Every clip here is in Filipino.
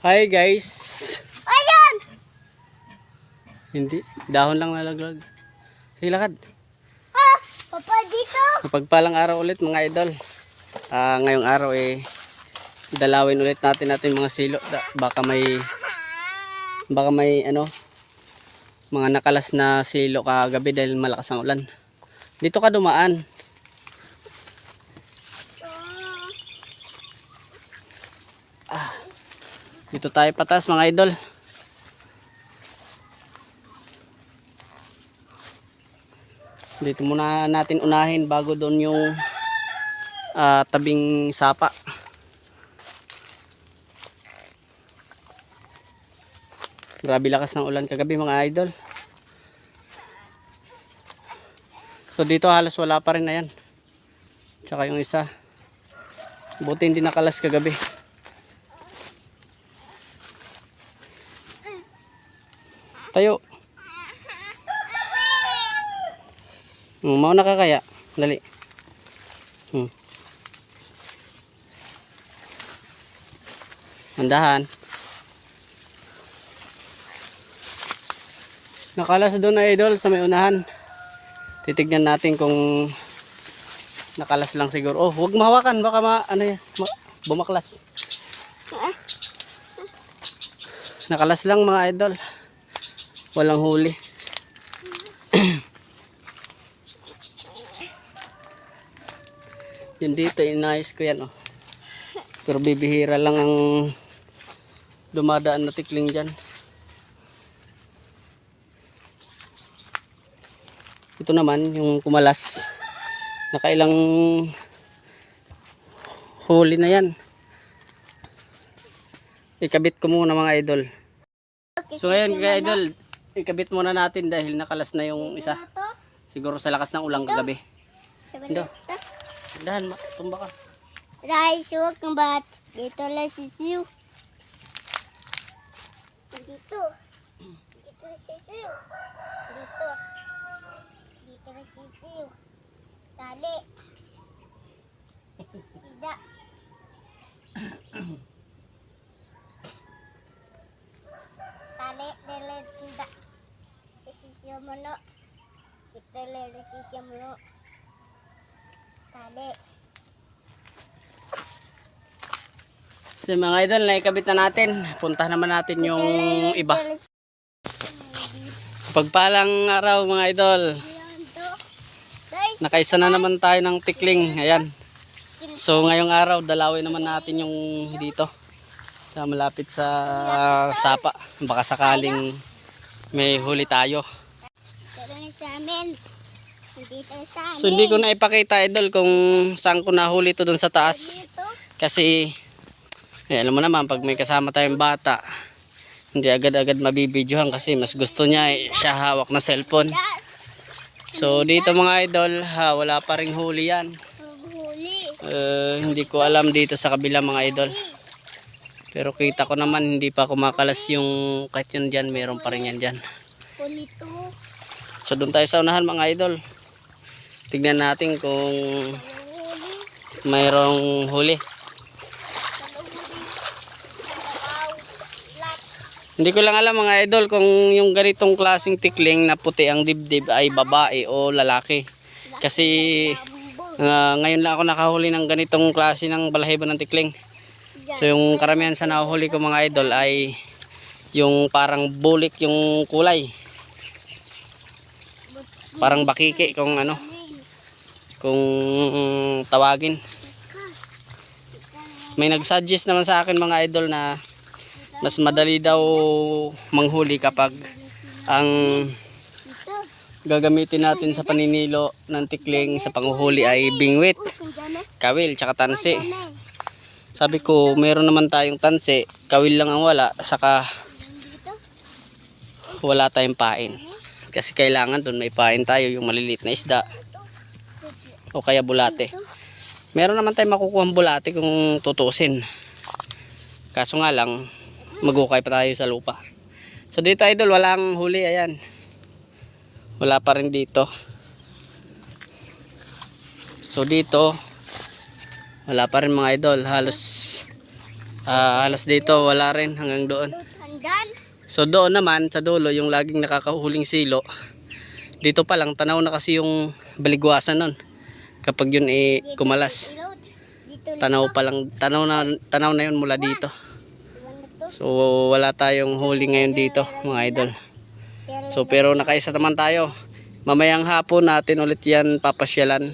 Hi guys. Ayan! Hindi, dahon lang nalaglag. Sige, lakad. Ah! Papa dito! Mapagpalang araw ulit mga idol. Ngayong araw dalawin ulit natin mga silo. Baka may mga nakalas na silo kagabi dahil malakas ang ulan. Dito ka dumaan. Dito tayo patas mga idol. Dito muna natin unahin bago doon yung tabing sapa. Grabe lakas ng ulan kagabi mga idol. So dito halos wala pa rin, ayan. Tsaka yung isa. Buti hindi nakalas kagabi. Tayo. Mauna ka kaya? Dali. Mandahan. Nakalas doon na idol sa may unahan. Titignan natin kung nakalas lang siguro. Oh, huwag mahawakan baka bumaklas. Nakalas lang mga idol. Walang huli. Yun dito, inayos ko yan, oh. Pero bibihira lang ang dumadaan na tikling dyan. Ito naman, yung kumalas. Nakailang huli na yan. Ikabit ko muna mga idol. So ayan mga idol, ikabit muna natin dahil nakalas na yung isa. Siguro sa lakas ng ulang kagabi. Dahan, tumba ka. Rice, huwag kang bat. Dito lang sisiw. Dito. Dito lang sisiw. Dito. Dito lang sisiw. Tali. Tidak. Tali, dili, tidak. Sisiw mo no. Dito lang sisiw mo no. Tali. So mga idol, naikabit na natin. Punta naman natin yung iba. Pagpalang araw mga idol. Nakaisa na naman tayo ng tikling. Ayan. So ngayong araw, dalawin naman natin yung dito. Sa malapit sa sapa. Baka sakaling may huli tayo. So hindi ko na ipakita idol kung saan ko nahuli ito dun sa taas. Kasi alam mo naman pag may kasama tayong bata, hindi agad-agad mabibidyohan kasi mas gusto niya siya hawak na cellphone. So dito mga idol, wala pa ring huli yan. Hindi ko alam dito sa kabila mga idol. Pero kita ko naman hindi pa kumakalas yung kahit yun dyan, meron pa rin yan dyan. So doon tayo sa unahan mga idol. Tignan natin kung mayroong huli. Hindi ko lang alam mga idol kung yung ganitong klaseng tikling na puti ang dibdib ay babae o lalaki. Kasi ngayon lang ako nakahuli ng ganitong klase ng balahibo ng tikling. So yung karamihan sa nahuhuli ko mga idol ay yung parang bulik yung kulay. Parang bakiki kung kung tawagin. May nag-suggest naman sa akin mga idol na mas madali daw manghuli kapag ang gagamitin natin sa paninilo ng tikling sa panghuhuli ay bingwit, kawil, tsaka tansi. Sabi ko meron naman tayong tansi, kawil lang ang wala, saka wala tayong pain. Kasi kailangan doon may pain tayo, yung maliliit na isda o kaya bulate. Meron naman tayong makukuha bulate kung tutusin. Kaso nga lang magukay pa tayo sa lupa. So dito idol walang huli, ayan. Wala pa rin dito. So dito wala pa rin mga idol, halos Halos dito wala rin hanggang doon. Handan. So doon naman sa dulo yung laging nakakahuling silo. Dito pa lang tanaw na kasi yung baligwasan nun. Kapag yun kumalas. Ilot. Dito Tanaw pa lang, tanaw na yun mula dito. naman ito. So wala tayong huli ngayon dito mga idol. So pero nakaisa naman tayo. Mamayang hapon natin ulit yan papasyalan.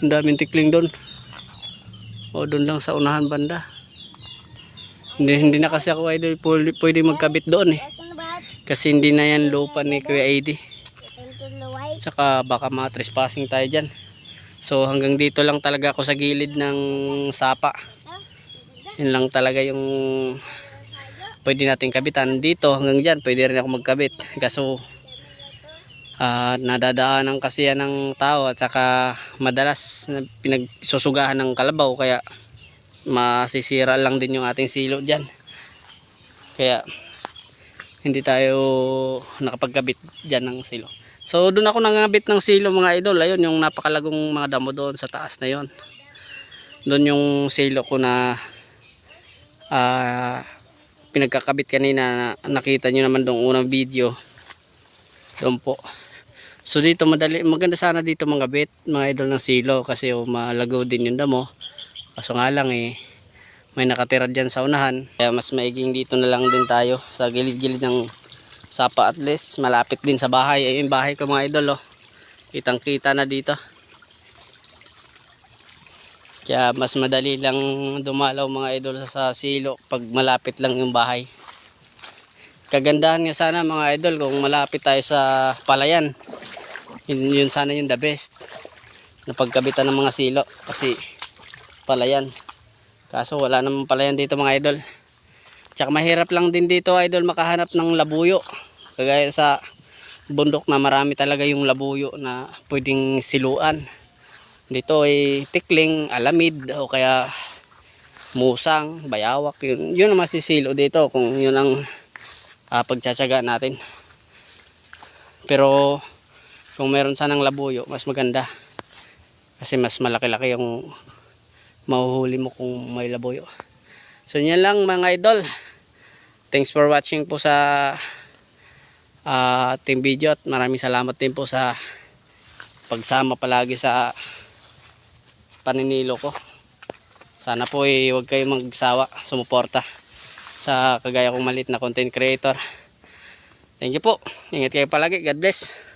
Ang daming tikling doon. O doon lang sa unahan banda. Hindi na kasi ako idol pwede magkabit doon eh. Kasi hindi na yan lupa ni Kuya AD. Tsaka baka ma-trespassing tayo dyan. So hanggang dito lang talaga ako sa gilid ng sapa. Yun lang talaga yung pwede natin kabitan. Dito hanggang dyan pwede rin ako magkabit. Kaso nadadaanan kasi yan ng tao at saka madalas pinagsusugahan ng kalabaw. Kaya masisira lang din yung ating silo dyan. Kaya hindi tayo nakapagkabit dyan ng silo. So doon ako nangabit ng silo mga idol. Ayun yung napakalagong mga damo doon sa taas na yon. Doon yung silo ko na pinagkakabit kanina. Nakita nyo naman doon unang video. Doon po. So dito maganda sana dito mangabit mga idol ng silo. Kasi malagaw din yung damo. Kaso nga lang may nakatira dyan sa unahan. Kaya mas maiging dito na lang din tayo sa gilid-gilid ng sapa, at least malapit din sa bahay. Ayun yung bahay ko mga idol. Kitang kita na dito. Kaya mas madali lang dumalaw mga idol sa silo pag malapit lang yung bahay. Kagandahan nga sana mga idol kung malapit tayo sa palayan. Yun sana yung the best na pagkabitan ng mga silo. Kasi palayan. Kaso wala namang palayan dito mga idol. Tsaka mahirap lang din dito idol makahanap ng labuyo. Kagaya sa bundok na marami talaga yung labuyo na pwedeng siluan. Dito ay tikling, alamid o kaya musang, bayawak. Yun ang masisilo dito kung yun ang pagtsatsaga natin. Pero kung meron sanang labuyo mas maganda. Kasi mas malaki-laki yung mahuhuli mo kung may labuyo. So yan lang mga idol. Thanks for watching po sa ating video at maraming salamat din po sa pagsama palagi sa paninilo ko. Sana po huwag kayong magsawa sumuporta sa kagaya kong maliit na content creator. Thank you po. Ingat kayo palagi. God bless.